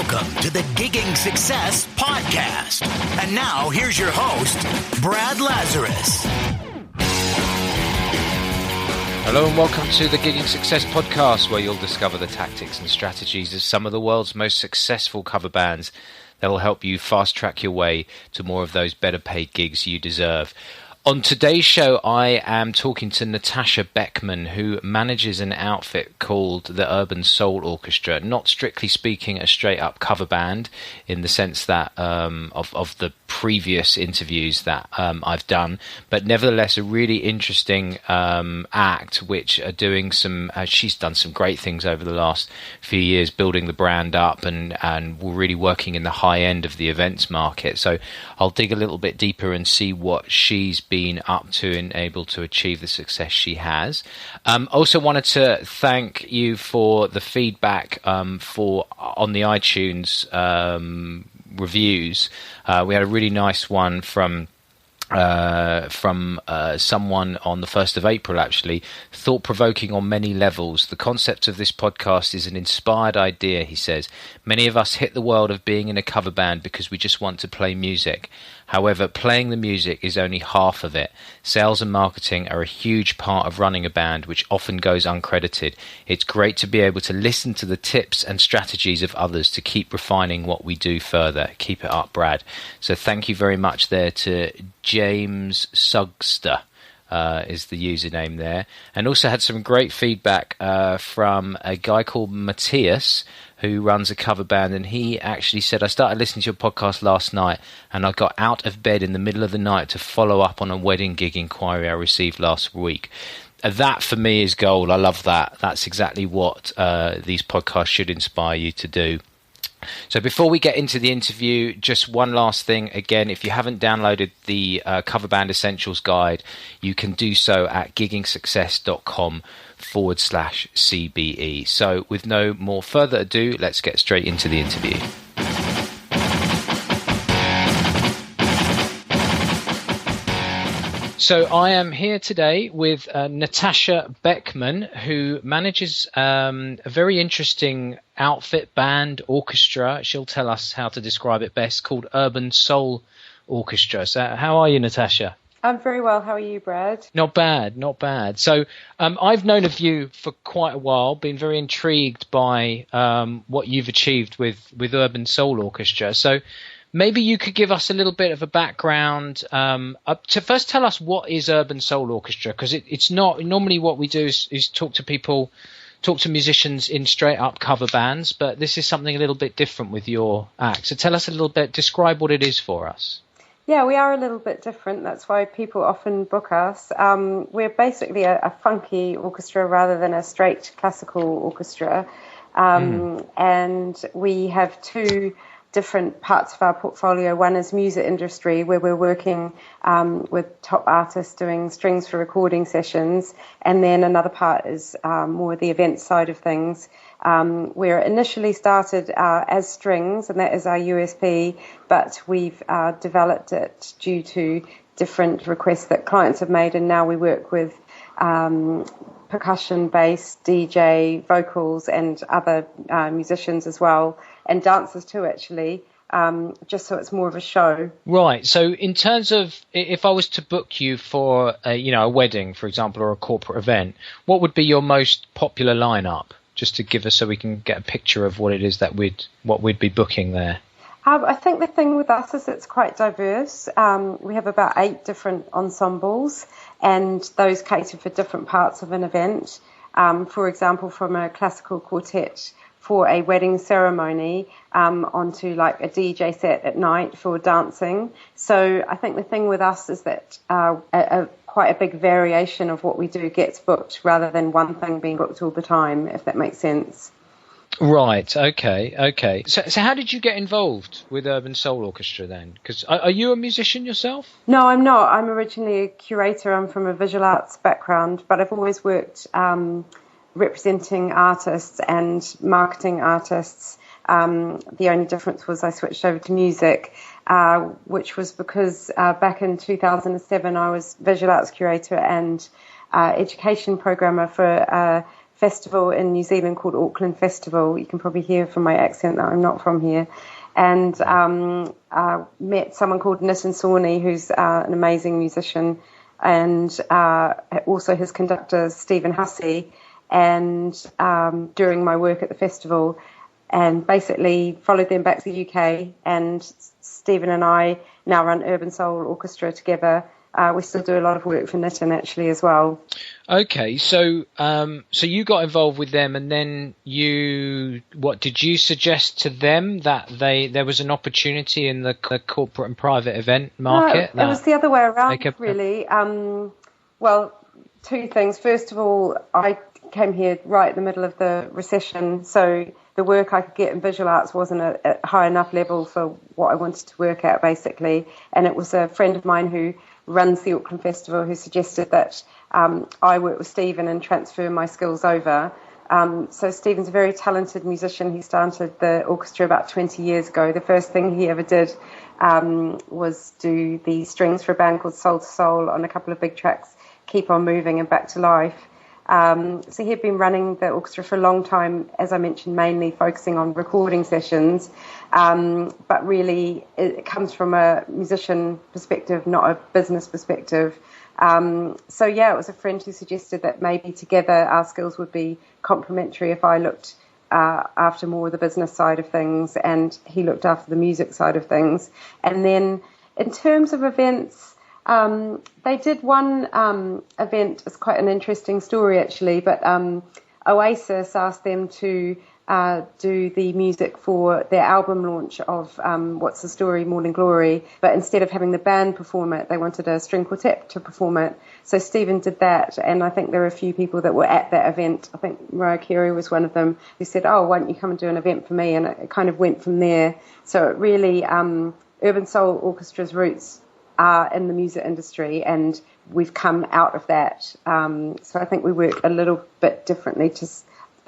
Welcome to the Gigging Success Podcast. And now, here's your host, Brad Lazarus. Hello and welcome to the Gigging Success Podcast, where you'll discover the tactics and strategies of some of the world's most successful cover bands that will help you fast-track your way to more of those better-paid gigs you deserve. On today's show, I am talking to Natasha Beckman, who manages an outfit called the Urban Soul Orchestra. Not strictly speaking a straight-up cover band in the sense that of the previous interviews that I've done, but nevertheless a really interesting act, which are doing some. She's done some great things over the last few years, building the brand up and really working in the high end of the events market. So I'll dig a little bit deeper and see what she's been up to and able to achieve the success she has. Also wanted to thank you for the feedback for on the iTunes reviews. We had a really nice one from someone on the 1st of April, actually. Thought-provoking on many levels. The concept of this podcast is an inspired idea, he says. Many of us hit the world of being in a cover band because we just want to play music. However, playing the music is only half of it. Sales and marketing are a huge part of running a band, which often goes uncredited. It's great to be able to listen to the tips and strategies of others to keep refining what we do further. Keep it up, Brad. So thank you very much there to James Sugster. Is the username there. And also had some great feedback from a guy called Matthias, who runs a cover band, and he actually said, I started listening to your podcast last night and I got out of bed in the middle of the night to follow up on a wedding gig inquiry I received last week. That for me is gold. I love that. That's exactly what these podcasts should inspire you to do. So before we get into the interview, just one last thing. Again, if you haven't downloaded the Cover Band Essentials Guide, you can do so at giggingsuccess.com/CBE. So with no more further ado, let's get straight into the interview. So I am here today with Natasha Beckman, who manages a very interesting outfit, band, orchestra. She'll tell us how to describe it best, called Urban Soul Orchestra. So how are you, Natasha? I'm very well. How are you, Brad? Not bad, not bad. So I've known of you for quite a while, been very intrigued by what you've achieved with Urban Soul Orchestra. So maybe you could give us a little bit of a background. To first tell us what is Urban Soul Orchestra, because it's not normally what we do is talk to musicians in straight up cover bands, but this is something a little bit different with your act. So tell us a little bit, describe what it is for us. Yeah, we are a little bit different. That's why people often book us. We're basically a funky orchestra rather than a straight classical orchestra. And we have two different parts of our portfolio. One is music industry, where we're working with top artists doing strings for recording sessions, and then another part is more the event side of things. We're initially started as strings, and that is our USP, but we've developed it due to different requests that clients have made, and now we work with percussion, bass, DJ, vocals, and other musicians as well, and dancers too, actually, just so it's more of a show. Right. So in terms of, if I was to book you for a wedding, for example, or a corporate event, what would be your most popular lineup? Just to give us, so we can get a picture of what it is that we'd be booking there. I think the thing with us is it's quite diverse. We have about 8 different ensembles, and those cater for different parts of an event. For example, from a classical quartet for a wedding ceremony onto like a DJ set at night for dancing. So I think the thing with us is that quite a big variation of what we do gets booked rather than one thing being booked all the time, if that makes sense. Right. Okay. So how did you get involved with Urban Soul Orchestra then? Because are you a musician yourself? No, I'm not. I'm originally a curator. I'm from a visual arts background, but I've always worked representing artists and marketing artists. The only difference was I switched over to music, which was because back in 2007 I was visual arts curator and education programmer for a festival in New Zealand called Auckland Festival. You can probably hear from my accent that I'm not from here. And met someone called Nitin Sawhney, who's an amazing musician, and also his conductor, Stephen Hussey, and during my work at the festival, and basically followed them back to the UK. And Stephen and I now run Urban Soul Orchestra together. We still do a lot of work for Nitin actually as well. Okay, so you got involved with them, and then did you suggest to them that there was an opportunity in the corporate and private event market? No, it was the other way around, really. Well, two things. First of all, I came here right in the middle of the recession, so the work I could get in visual arts wasn't at high enough level for what I wanted to work at, basically. And it was a friend of mine who runs the Auckland Festival who suggested that I work with Stephen and transfer my skills over. So Stephen's a very talented musician. He started the orchestra about 20 years ago. The first thing he ever did was do the strings for a band called Soul to Soul on a couple of big tracks, Keep On Moving and Back to Life. So he'd been running the orchestra for a long time, as I mentioned, mainly focusing on recording sessions. But really, it comes from a musician perspective, not a business perspective. So it was a friend who suggested that maybe together our skills would be complementary if I looked after more of the business side of things and he looked after the music side of things. And then in terms of events, they did one event. It's quite an interesting story, actually, but Oasis asked them to do the music for their album launch of What's the Story, Morning Glory, but instead of having the band perform it, they wanted a string quartet to perform it. So Stephen did that, and I think there were a few people that were at that event. I think Mariah Carey was one of them, who said, oh, why don't you come and do an event for me? And it kind of went from there. So it really, Urban Soul Orchestra's roots are in the music industry, and we've come out of that. So I think we work a little bit differently to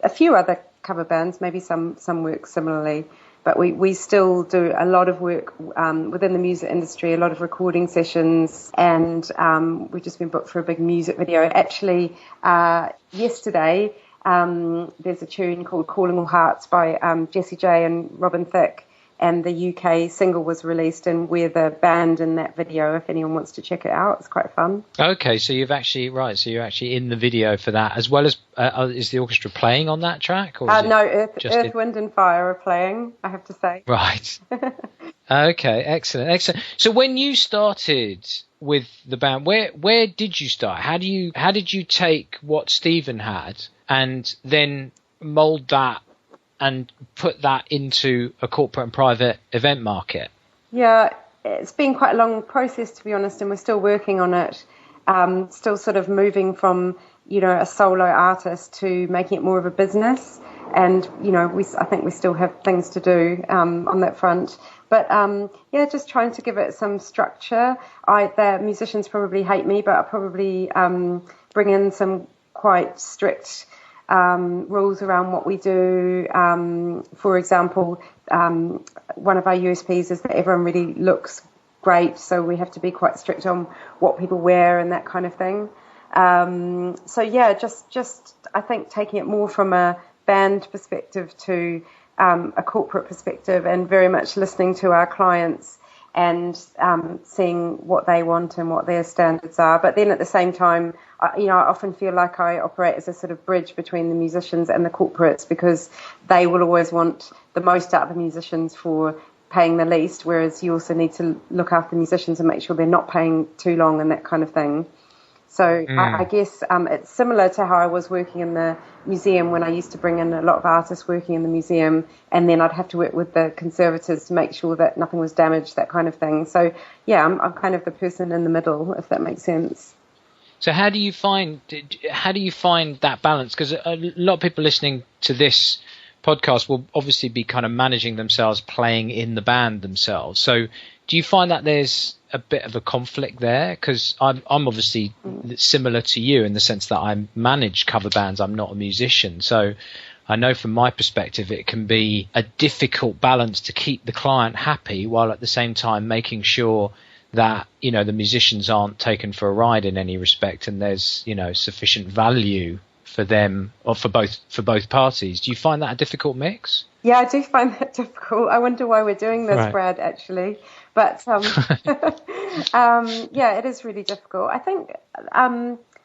a few other cover bands, maybe some work similarly, but we still do a lot of work within the music industry, a lot of recording sessions, and we've just been booked for a big music video. Actually, yesterday, there's a tune called Calling All Hearts by Jessie J and Robin Thicke, and the UK single was released, and we're the band in that video. If anyone wants to check it out, it's quite fun. Okay, so you're actually in the video for that, as well as is the orchestra playing on that track? Or no, Earth, Wind and Fire are playing, I have to say. Right. Okay, excellent. So when you started with the band, where did you start? How did you take what Stephen had and then mould that and put that into a corporate and private event market? Yeah, it's been quite a long process, to be honest, and we're still working on it. Still sort of moving from, a solo artist to making it more of a business. And, I think we still have things to do on that front. But, just trying to give it some structure. The musicians probably hate me, but I'll probably bring in some quite strict rules around what we do. For example, one of our USPs is that everyone really looks great, so we have to be quite strict on what people wear and that kind of thing. Just I think taking it more from a band perspective to a corporate perspective, and very much listening to our clients and seeing what they want and what their standards are. But then at the same time, I often feel like I operate as a sort of bridge between the musicians and the corporates, because they will always want the most out of the musicians for paying the least, whereas you also need to look after the musicians and make sure they're not paying too long and that kind of thing. So I guess it's similar to how I was working in the museum, when I used to bring in a lot of artists working in the museum, and then I'd have to work with the conservators to make sure that nothing was damaged, that kind of thing. So, I'm kind of the person in the middle, if that makes sense. So how do you find that balance? Because a lot of people listening to this podcast will obviously be kind of managing themselves, playing in the band themselves. So do you find that there's a bit of a conflict there? Because I'm obviously similar to you in the sense that I manage cover bands. I'm not a musician. So I know from my perspective it can be a difficult balance to keep the client happy while at the same time making sure that, you know, the musicians aren't taken for a ride in any respect, and there's, you know, sufficient value for them or for both parties. Do you find that a difficult mix? Yeah, I do find that difficult. I wonder why we're doing this, right, Brad, actually. But yeah, it is really difficult. I think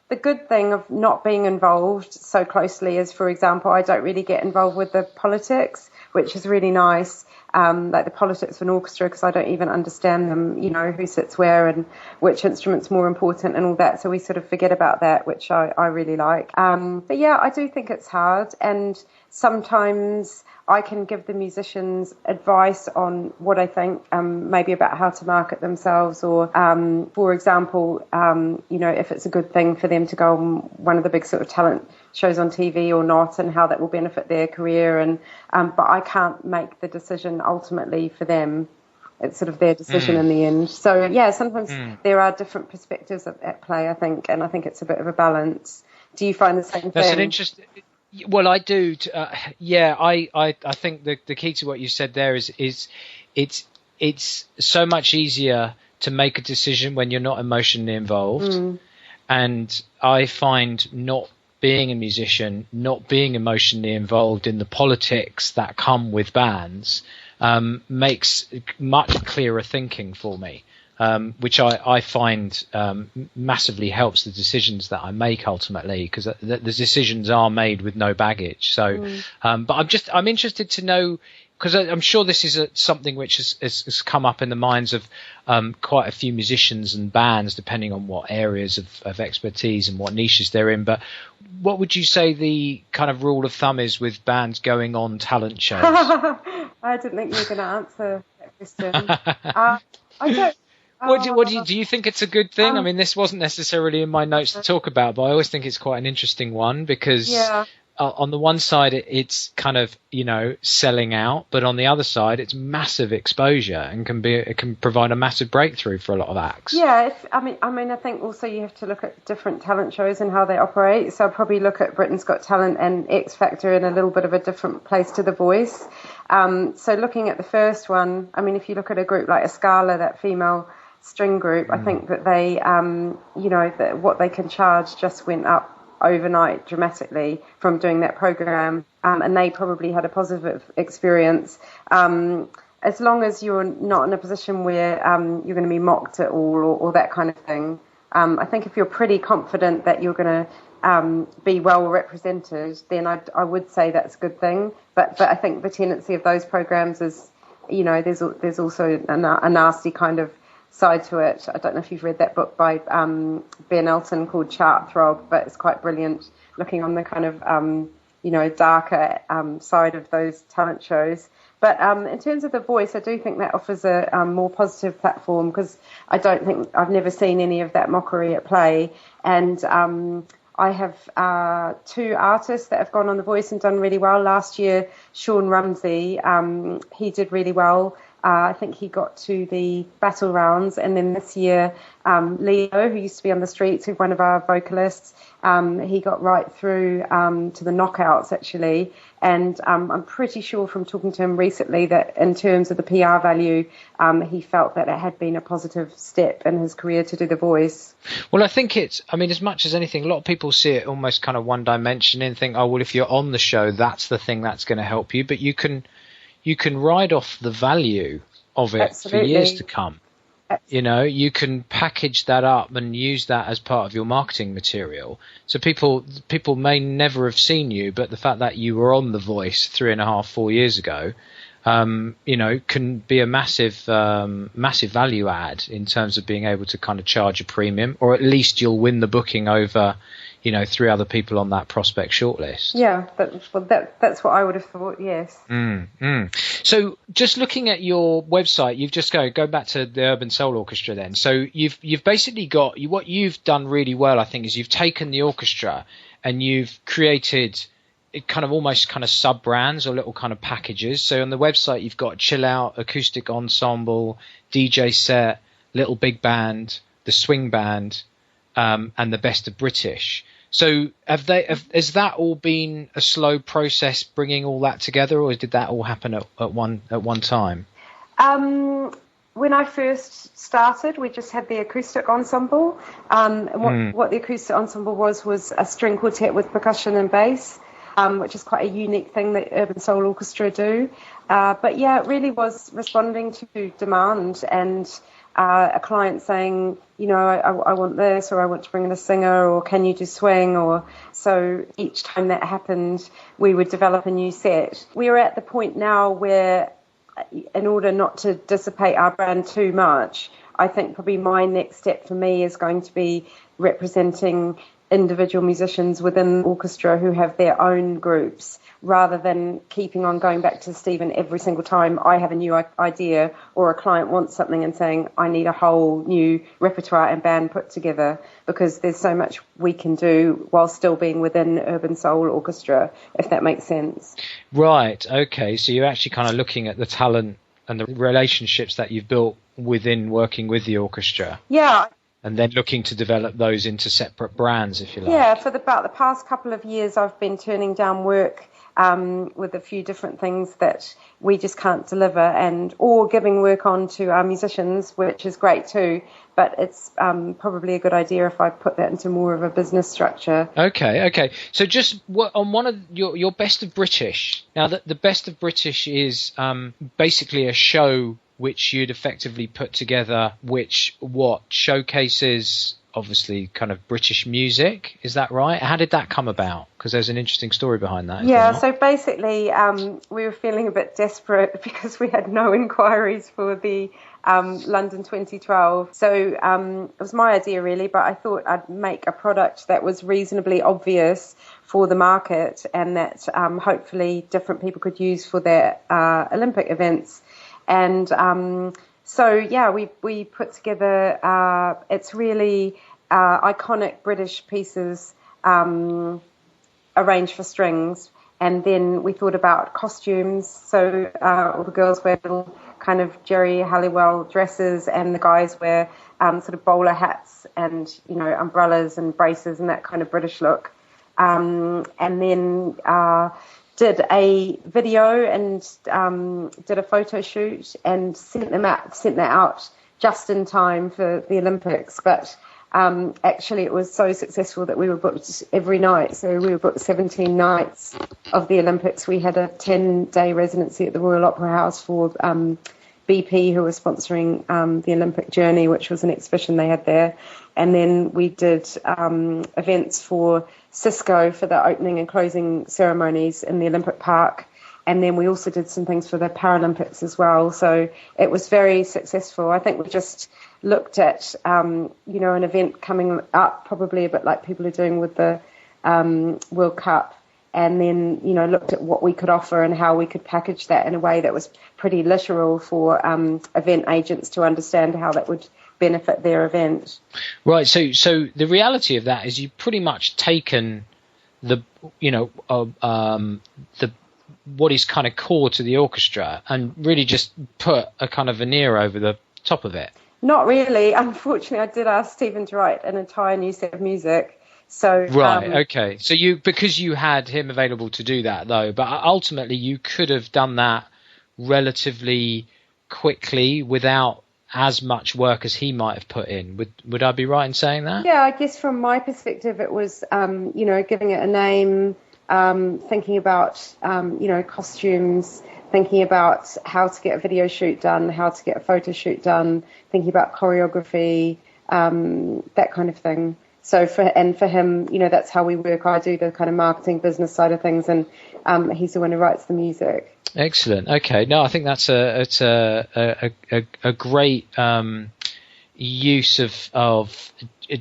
the good thing of not being involved so closely is, for example, I don't really get involved with the politics, which is really nice. Like the politics of an orchestra, because I don't even understand them, you know, who sits where and which instrument's more important and all that. So we sort of forget about that, which I really like. But yeah, I do think it's hard. And sometimes I can give the musicians advice on what I think, maybe about how to market themselves, or, for example, you know, if it's a good thing for them to go on one of the big sort of talent shows on TV or not, and how that will benefit their career. And but I can't make the decision ultimately for them. It's sort of their decision in the end. So yeah, sometimes there are different perspectives at play, I think, and I think it's a bit of a balance. Do you find the same thing? That's an interesting. Well, I do. Yeah, I think the key to what you said there is it's so much easier to make a decision when you're not emotionally involved, and I find not being a musician, not being emotionally involved in the politics that come with bands, makes much clearer thinking for me. Which I find massively helps the decisions that I make ultimately, because the decisions are made with no baggage. So, but I'm interested to know, because I'm sure this is something which has come up in the minds of quite a few musicians and bands, depending on what areas of expertise and what niches they're in. But what would you say the kind of rule of thumb is with bands going on talent shows? I didn't think you were going to answer that question. I don't. What do you think it's a good thing? I mean, this wasn't necessarily in my notes to talk about, but I always think it's quite an interesting one, because on the one side it's kind of, you know, selling out, but on the other side it's massive exposure and it can provide a massive breakthrough for a lot of acts. Yeah, I mean, I think also you have to look at different talent shows and how they operate. So I'll probably look at Britain's Got Talent and X Factor in a little bit of a different place to The Voice. So looking at the first one, I mean, if you look at a group like Escala, that female string group, I think that they, you know, that what they can charge just went up overnight dramatically from doing that program, and they probably had a positive experience. As long as you're not in a position where you're going to be mocked at all, or that kind of thing, I think if you're pretty confident that you're going to be well represented, then I would say that's a good thing. But I think the tendency of those programs is, you know, there's also a nasty kind of side to it. I don't know if you've read that book by Ben Elton called Chart Throb, but it's quite brilliant, looking on the kind of you know, darker side of those talent shows. But in terms of The Voice, I do think that offers a more positive platform, because I've never seen any of that mockery at play. And I have two artists that have gone on The Voice and done really well. Last year, Sean Rumsey, he did really well. I think he got to the battle rounds, and then this year, Leo, who used to be on the streets, who's one of our vocalists, he got right through to the knockouts, actually. And I'm pretty sure from talking to him recently that in terms of the PR value, he felt that it had been a positive step in his career to do The Voice. Well, I think I mean, as much as anything, a lot of people see it almost kind of one dimension and think, oh, well, if you're on the show, that's the thing that's going to help you. But you can ride off the value of it for years to come. You know, you can package that up and use that as part of your marketing material. So people may never have seen you, but the fact that you were on The Voice 3.5, 4 years ago, you know, can be a massive value add in terms of being able to kind of charge a premium, or at least you'll win the booking over, you know, 3 other people on that prospect shortlist. Yeah, that's what I would have thought, yes. So just looking at your website, you've just go back to the Urban Soul Orchestra then. So you've basically got, what you've done really well, I think, is you've taken the orchestra and you've created kind of almost kind of sub-brands or little kind of packages. So on the website, you've got Chill Out, Acoustic Ensemble, DJ Set, Little Big Band, the Swing Band, and the Best of British. So has that all been a slow process bringing all that together, or did that all happen at one time? When I first started, we just had the acoustic ensemble. And what the acoustic ensemble was a string quartet with percussion and bass, which is quite a unique thing that Urban Soul Orchestra do. But yeah, it really was responding to demand and a client saying, I want this, or I want to bring in a singer, or can you do swing? Or so each time that happened, we would develop a new set. We are at the point now where, in order not to dissipate our brand too much, I think probably my next step for me is going to be representing individual musicians within the orchestra who have their own groups, rather than keeping on going back to Stephen every single time I have a new idea or a client wants something and saying, I need a whole new repertoire and band put together, because there's so much we can do while still being within Urban Soul Orchestra, if that makes sense. Right, okay. So you're actually kind of looking at the talent and the relationships that you've built within working with the orchestra. Yeah. And then looking to develop those into separate brands, if you like. Yeah, for about the past couple of years, I've been turning down work with a few different things that we just can't deliver, or giving work on to our musicians, which is great too. But it's probably a good idea if I put that into more of a business structure. Okay. So just on one of your Best of British. Now, the Best of British is basically a show which you'd effectively put together, which showcases obviously kind of British music. Is that right? How did that come about? Because there's an interesting story behind that. Yeah, so basically we were feeling a bit desperate because we had no inquiries for the London 2012. So it was my idea really, but I thought I'd make a product that was reasonably obvious for the market and that hopefully different people could use for their Olympic events. And so, yeah, we put together, it's really iconic British pieces arranged for strings. And then we thought about costumes. So all the girls wear little kind of Jerry Halliwell dresses and the guys wear sort of bowler hats and, umbrellas and braces and that kind of British look. And then did a video and did a photo shoot and sent that out just in time for the Olympics. But actually it was so successful that we were booked every night. So we were booked 17 nights of the Olympics. We had a 10-day residency at the Royal Opera House for BP, who was sponsoring the Olympic Journey, which was an exhibition they had there. And then we did events for Cisco for the opening and closing ceremonies in the Olympic Park. And then we also did some things for the Paralympics as well. So it was very successful. I think we just looked at, an event coming up, probably a bit like people are doing with the World Cup. And then, looked at what we could offer and how we could package that in a way that was pretty literal for event agents to understand how that would benefit their event. Right. So the reality of that is you've pretty much taken the what is kind of core to the orchestra and really just put a kind of veneer over the top of it. Not really. Unfortunately, I did ask Stephen to write an entire new set of music. So right, okay. So because you had him available to do that though, but ultimately you could have done that relatively quickly without as much work as he might have put in. Would I be right in saying that? Yeah, I guess from my perspective, it was giving it a name, thinking about costumes, thinking about how to get a video shoot done, how to get a photo shoot done, thinking about choreography, that kind of thing. So for him, that's how we work. I do the kind of marketing business side of things, and he's the one who writes the music. Excellent. Okay. No, I think that's a great use of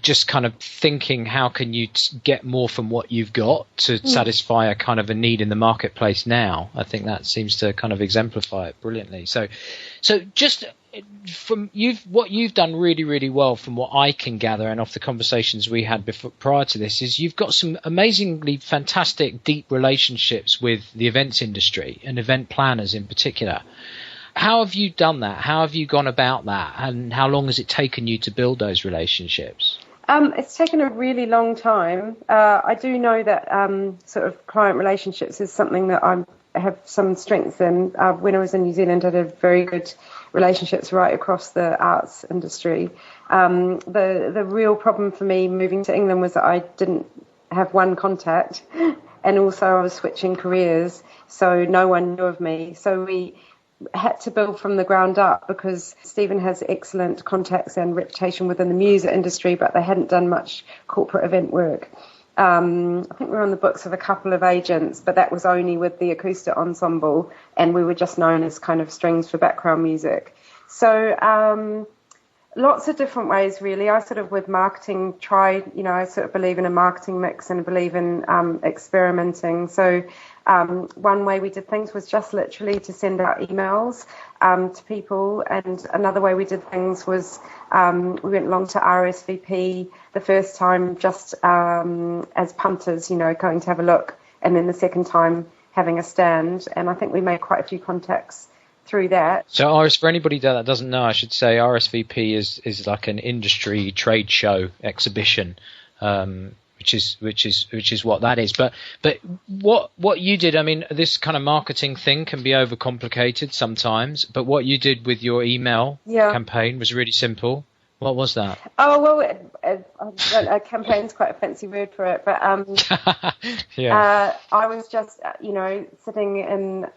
just kind of thinking how can you get more from what you've got to satisfy a kind of a need in the marketplace now. I think that seems to kind of exemplify it brilliantly. So just from what you've done really, really well from what I can gather and off the conversations we had prior to this is you've got some amazingly fantastic deep relationships with the events industry and event planners in particular. How have you done that? How have you gone about that? And how long has it taken you to build those relationships? It's taken a really long time. I do know that sort of client relationships is something that I have some strengths in. When I was in New Zealand, I did a very good relationships right across the arts industry. The real problem for me moving to England was that I didn't have one contact, and also I was switching careers, so no one knew of me. So we had to build from the ground up, because Stephen has excellent contacts and reputation within the music industry, but they hadn't done much corporate event work. I think we were on the books of a couple of agents, but that was only with the acoustic ensemble, and we were just known as kind of strings for background music. So lots of different ways, really. I sort of, with marketing, I sort of believe in a marketing mix and believe in experimenting. So one way we did things was just literally to send out emails to people. And another way we did things was we went along to RSVP the first time just as punters, going to have a look. And then the second time having a stand. And I think we made quite a few contacts through that. So for anybody that doesn't know, I should say RSVP is like an industry trade show exhibition, which is what that is. But what you did, I mean, this kind of marketing thing can be overcomplicated sometimes, but what you did with your email campaign was really simple. What was that? Oh, well, a campaign's quite a fancy word for it, but I was just, sitting in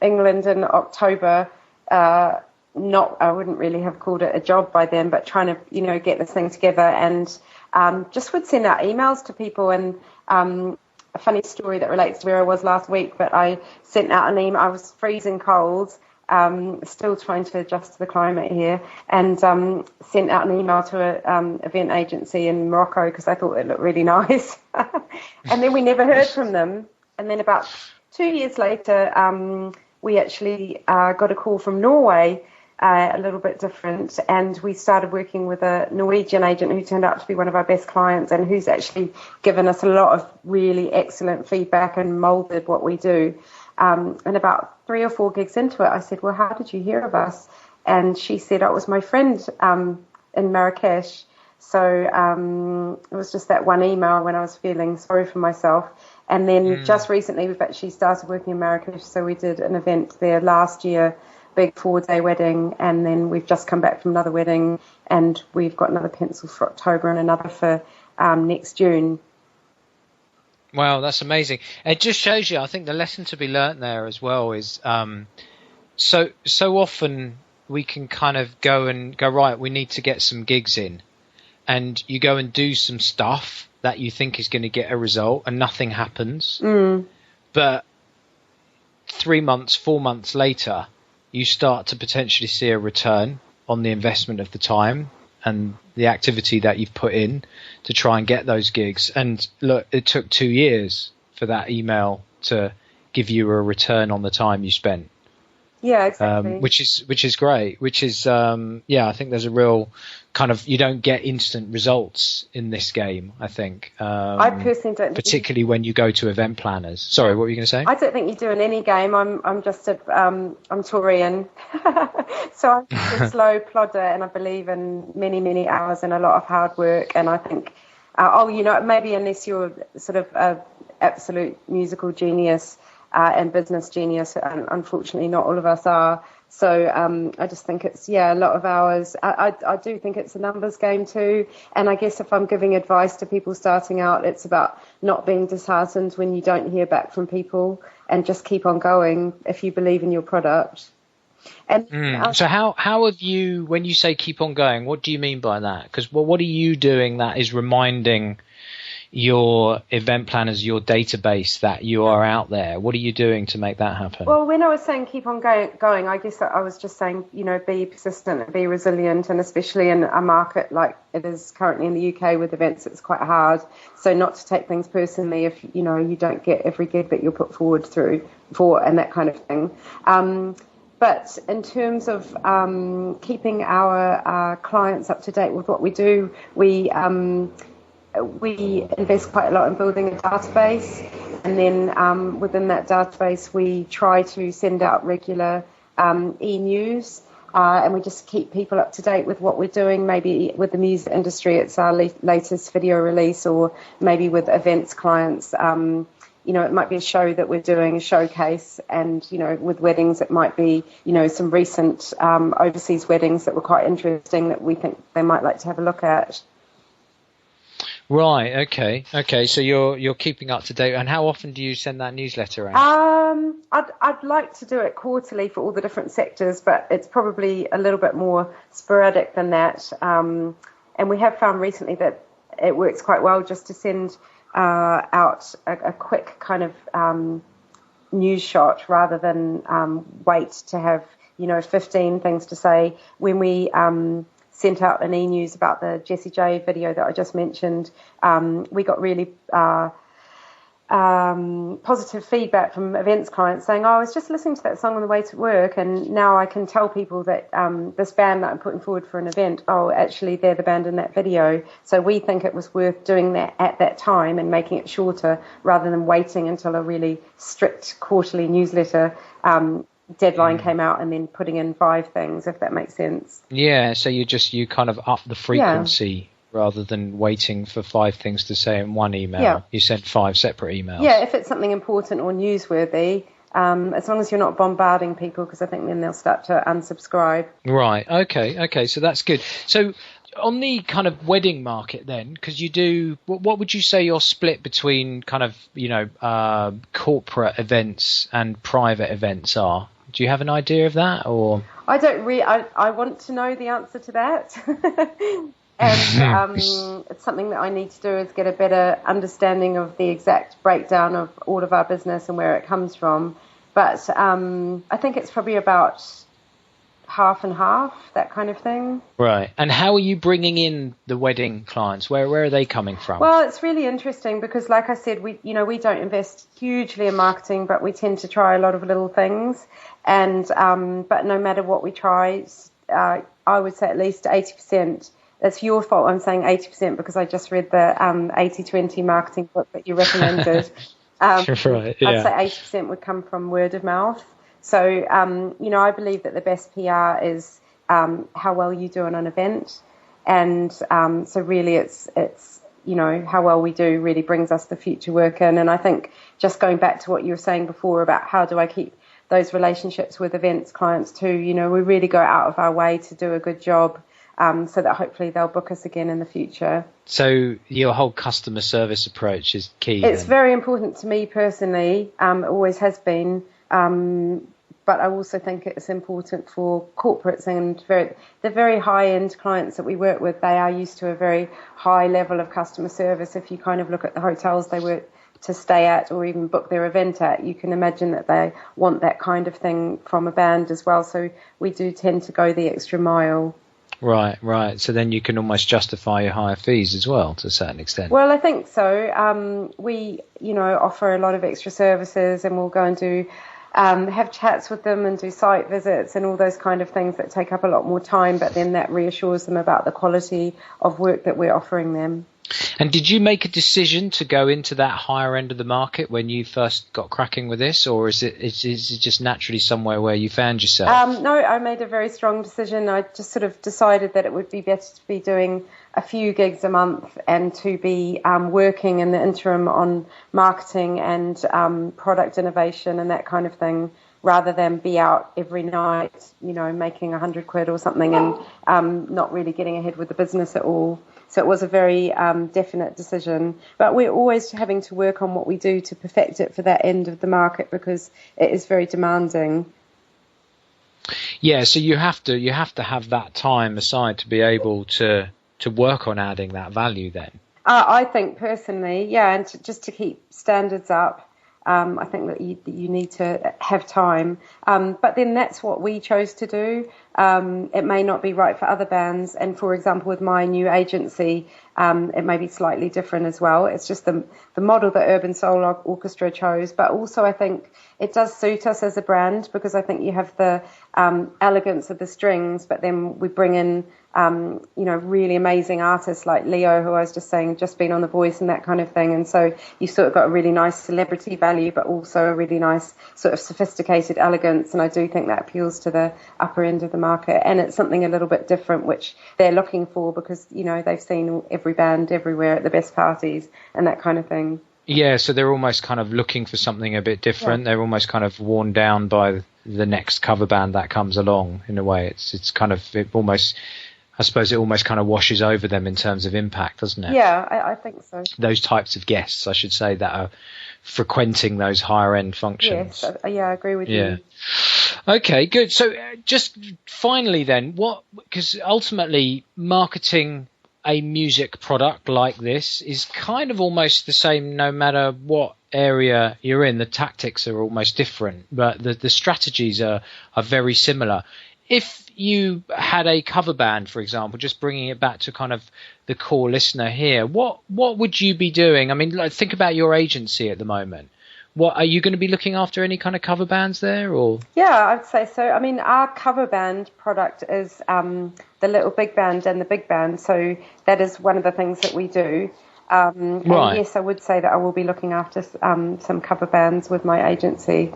England in October, I wouldn't really have called it a job by then, but trying to, get this thing together, and just would send out emails to people. And a funny story that relates to where I was last week, but I sent out an email. I was freezing cold. Still trying to adjust to the climate here, and sent out an email to an event agency in Morocco because I thought it looked really nice. And then we never heard from them. And then about 2 years later, we actually got a call from Norway, a little bit different, and we started working with a Norwegian agent who turned out to be one of our best clients, and who's actually given us a lot of really excellent feedback and molded what we do. And about 3 or 4 gigs into it, I said, well, how did you hear of us? And she said, it was my friend in Marrakesh. So it was just that one email when I was feeling sorry for myself. And then just recently, we've actually started working in Marrakesh. So we did an event there last year, big 4-day wedding. And then we've just come back from another wedding. And we've got another pencil for October and another for next June. Wow, that's amazing. It just shows you, I think the lesson to be learnt there as well is so often we can kind of go, right, we need to get some gigs in. And you go and do some stuff that you think is going to get a result and nothing happens. But 3 months, 4 months later, you start to potentially see a return on the investment of the time and the activity that you've put in to try and get those gigs. And look, it took 2 years for that email to give you a return on the time you spent. Yeah, exactly. Which is great. Which is I think there's a real kind of, you don't get instant results in this game, I think. I personally don't. Particularly when you go to event planners. Sorry, what were you going to say? I don't think you do in any game. I'm just I'm Taurian, so I'm just a slow plodder, and I believe in many, many hours and a lot of hard work. And I think, maybe unless you're sort of an absolute musical genius and business genius, and unfortunately not all of us are. So I just think it's, a lot of hours. I do think it's a numbers game too. And I guess if I'm giving advice to people starting out, it's about not being disheartened when you don't hear back from people, and just keep on going if you believe in your product. And so how have you, when you say keep on going, what do you mean by that? Because what are you doing that is reminding your event planners, your database, that you are out there? What are you doing to make that happen? Well, when I was saying keep on going, I guess I was just saying, be persistent and be resilient, and especially in a market like it is currently in the UK with events, it's quite hard. So not to take things personally if, you don't get every gig that you're put forward for and that kind of thing. But in terms of keeping our clients up to date with what we do, we invest quite a lot in building a database, and then within that database we try to send out regular e-news, and we just keep people up to date with what we're doing. Maybe with the music industry it's our latest video release, or maybe with events clients it might be a show that we're doing, a showcase, and, with weddings, it might be, some recent overseas weddings that were quite interesting that we think they might like to have a look at. Right. Okay. So you're keeping up to date. And how often do you send that newsletter out? I'd like to do it quarterly for all the different sectors, but it's probably a little bit more sporadic than that. And we have found recently that it works quite well just to send out a quick kind of news shot rather than wait to have 15 things to say. When we sent out an e-news about the Jessie J video that I just mentioned, we got really positive feedback from events clients saying, I was just listening to that song on the way to work, and now I can tell people that this band that I'm putting forward for an event, actually they're the band in that video. So we think it was worth doing that at that time and making it shorter rather than waiting until a really strict quarterly newsletter deadline came out and then putting in 5 things, if that makes sense. Yeah, so you kind of up the frequency rather than waiting for 5 things to say in one email. Yeah. You send 5 separate emails. Yeah, if it's something important or newsworthy, as long as you're not bombarding people, because I think then they'll start to unsubscribe. Right, okay, so that's good. So on the kind of wedding market then, because you do, what would you say your split between kind of, corporate events and private events are? Do you have an idea of that, or? I don't really. I want to know the answer to that, and it's something that I need to do is get a better understanding of the exact breakdown of all of our business and where it comes from. But I think it's probably about half and half, that kind of thing. Right. And how are you bringing in the wedding clients? Where are they coming from? Well, it's really interesting because, like I said, we don't invest hugely in marketing, but we tend to try a lot of little things. And but no matter what we try, I would say at least 80%. It's your fault I'm saying 80% because I just read the 80-20 marketing book that you recommended. Right, yeah. I'd say 80% would come from word of mouth. So, I believe that the best PR is how well you do on an event. And so really it's how well we do really brings us the future work in. And I think just going back to what you were saying before about how do I keep those relationships with events clients too, we really go out of our way to do a good job so that hopefully they'll book us again in the future. So your whole customer service approach is key. It's very important to me personally. It always has been. But I also think it's important for corporates and the very high-end clients that we work with. They are used to a very high level of customer service. If you kind of look at the hotels they work to stay at or even book their event at, you can imagine that they want that kind of thing from a band as well. So we do tend to go the extra mile. Right. So then you can almost justify your higher fees as well to a certain extent. Well, I think so. We, offer a lot of extra services, and we'll go and do have chats with them and do site visits and all those kind of things that take up a lot more time, but then that reassures them about the quality of work that we're offering them. And did you make a decision to go into that higher end of the market when you first got cracking with this, or is it just naturally somewhere where you found yourself? No, I made a very strong decision. I just sort of decided that it would be better to be doing a few gigs a month and to be working in the interim on marketing and product innovation and that kind of thing, rather than be out every night, making £100 or something and not really getting ahead with the business at all. So it was a very definite decision. But we're always having to work on what we do to perfect it for that end of the market because it is very demanding. Yeah, so you have to have that time aside to be able to work on adding that value then. I think personally, yeah, and just to keep standards up. I think that you need to have time. But then that's what we chose to do. It may not be right for other bands. And for example, with my new agency, it may be slightly different as well. It's just the model that Urban Soul Orchestra chose. But also I think it does suit us as a brand because I think you have the elegance of the strings, but then we bring in really amazing artists like Leo, who I was just saying, just been on The Voice and that kind of thing. And so you sort of got a really nice celebrity value, but also a really nice sort of sophisticated elegance. And I do think that appeals to the upper end of the market. And it's something a little bit different, which they're looking for because, they've seen every band everywhere at the best parties and that kind of thing. Yeah, so they're almost kind of looking for something a bit different. They're almost kind of worn down by the next cover band that comes along. In a way, it's kind of I suppose it almost kind of washes over them in terms of impact, doesn't it? Yeah, I think so. Those types of guests, I should say, that are frequenting those higher end functions. Yes, I agree with you. Okay, good. So just finally then, because ultimately marketing a music product like this is kind of almost the same no matter what area you're in. The tactics are almost different, but the strategies are very similar. If you had a cover band, for example, just bringing it back to kind of the core listener here, what would you be doing? I mean, think about your agency at the moment. What are you going to be looking after? Any kind of cover bands there, or? Yeah, I'd say so. I mean, our cover band product is the little big band and the big band, so that is one of the things that we do. And yes, I would say that I will be looking after some cover bands with my agency.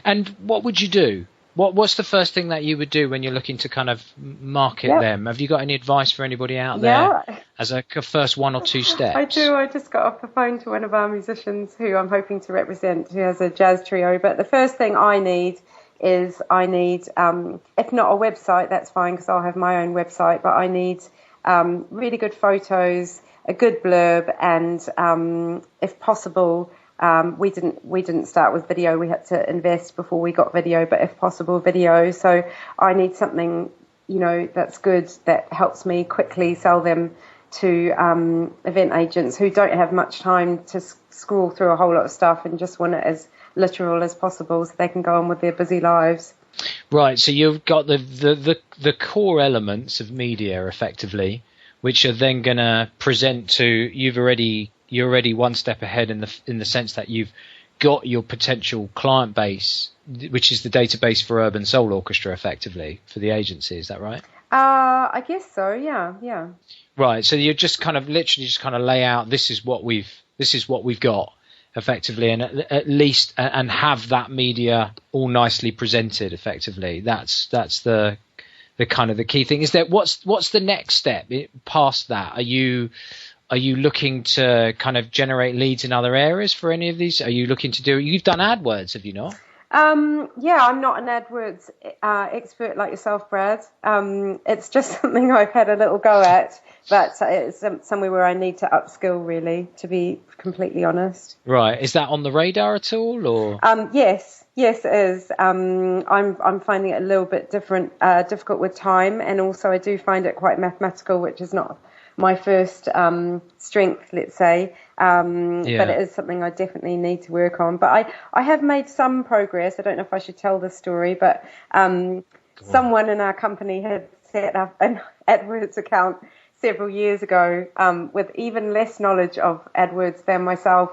And what would you do? What's the first thing that you would do when you're looking to kind of market them? Have you got any advice for anybody out there as a first 1 or 2 steps? I do. I just got off the phone to one of our musicians who I'm hoping to represent, who has a jazz trio. But the first thing I need, if not a website, that's fine because I'll have my own website, but I need really good photos, a good blurb, and if possible, we didn't start with video. We had to invest before we got video, but if possible, video. So I need something, that's good, that helps me quickly sell them to event agents who don't have much time to scroll through a whole lot of stuff and just want it as literal as possible so they can go on with their busy lives. Right. So you've got the core elements of media effectively, which are then going to present to you're already one step ahead in the sense that you've got your potential client base, which is the database for Urban Soul Orchestra, effectively for the agency. Is that right? I guess so. Yeah. Right. So you're just kind of literally just kind of lay out this is what we've got effectively, and at least and have that media all nicely presented effectively. That's the kind of the key thing. Is that what's the next step past that? Are you looking to kind of generate leads in other areas for any of these? Are you looking to do? You've done AdWords, have you not? Yeah, I'm not an AdWords expert like yourself, Brad. It's just something I've had a little go at, but it's somewhere where I need to upskill, really, to be completely honest. Right. Is that on the radar at all, or? Yes, it is. I'm finding it a little bit difficult with time, and also I do find it quite mathematical, which is not my first strength, let's say, but it is something I definitely need to work on. But I have made some progress. I don't know if I should tell this story, but someone in our company had set up an AdWords account several years ago with even less knowledge of AdWords than myself.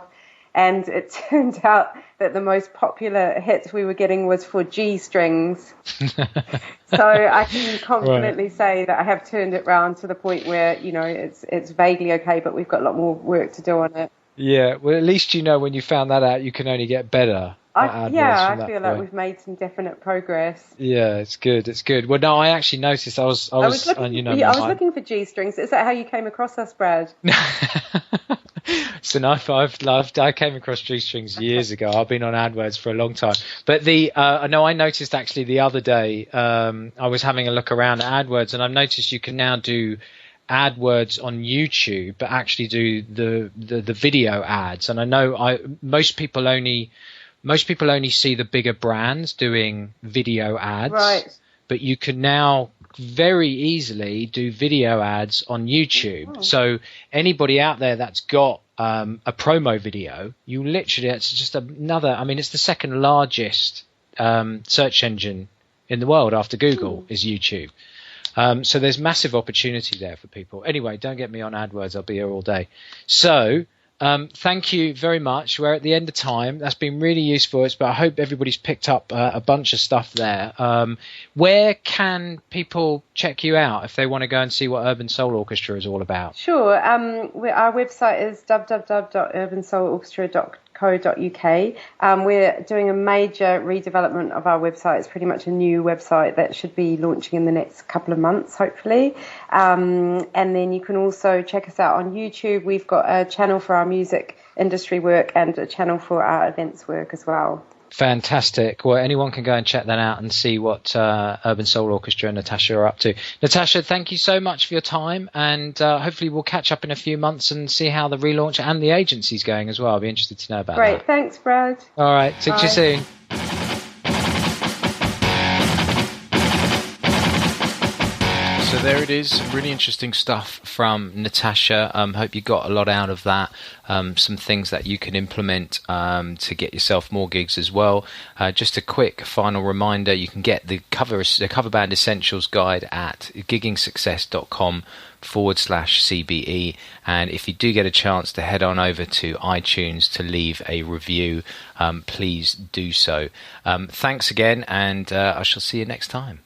And it turned out that the most popular hit we were getting was for G strings. So I can confidently say that I have turned it round to the point where, it's vaguely okay, but we've got a lot more work to do on it. Yeah, well, at least when you found that out, you can only get better. I feel like we've made some definite progress. Yeah, it's good. Well, no, I actually noticed I was looking for G strings. Is that how you came across us, Brad? So I came across G strings years ago. I've been on AdWords for a long time. But I noticed actually the other day, I was having a look around at AdWords, and I've noticed you can now do AdWords on YouTube, but actually do the video ads. And I know most people only see the bigger brands doing video ads, right? But you can now very easily do video ads on YouTube. So anybody out there that's got a promo video, it's just it's the second largest search engine in the world after Google is YouTube. So there's massive opportunity there for people. Anyway, don't get me on AdWords. I'll be here all day. So thank you very much. We're at the end of time. That's been really useful. But I hope everybody's picked up a bunch of stuff there. Where can people check you out if they want to go and see what Urban Soul Orchestra is all about? Sure. Our website is www.urbansoulorchestra.co.uk. We're doing a major redevelopment of our website. It's pretty much a new website that should be launching in the next couple of months, hopefully. And then you can also check us out on YouTube. We've got a channel for our music industry work and a channel for our events work as well. Fantastic. Well, anyone can go and check that out and see what Urban Soul Orchestra and Natasha are up to. Natasha, thank you so much for your time, and hopefully we'll catch up in a few months and see how the relaunch and the agency's going as well. I'll be interested to know about that. Great. Thanks, Brad. All right. Talk to you soon. So there it is, some really interesting stuff from Natasha. Hope you got a lot out of that. Some things that you can implement to get yourself more gigs as well. Just a quick final reminder, you can get the cover band essentials guide at giggingsuccess.com/CBE, and if you do get a chance to head on over to iTunes to leave a review, please do so. Thanks again, and I shall see you next time.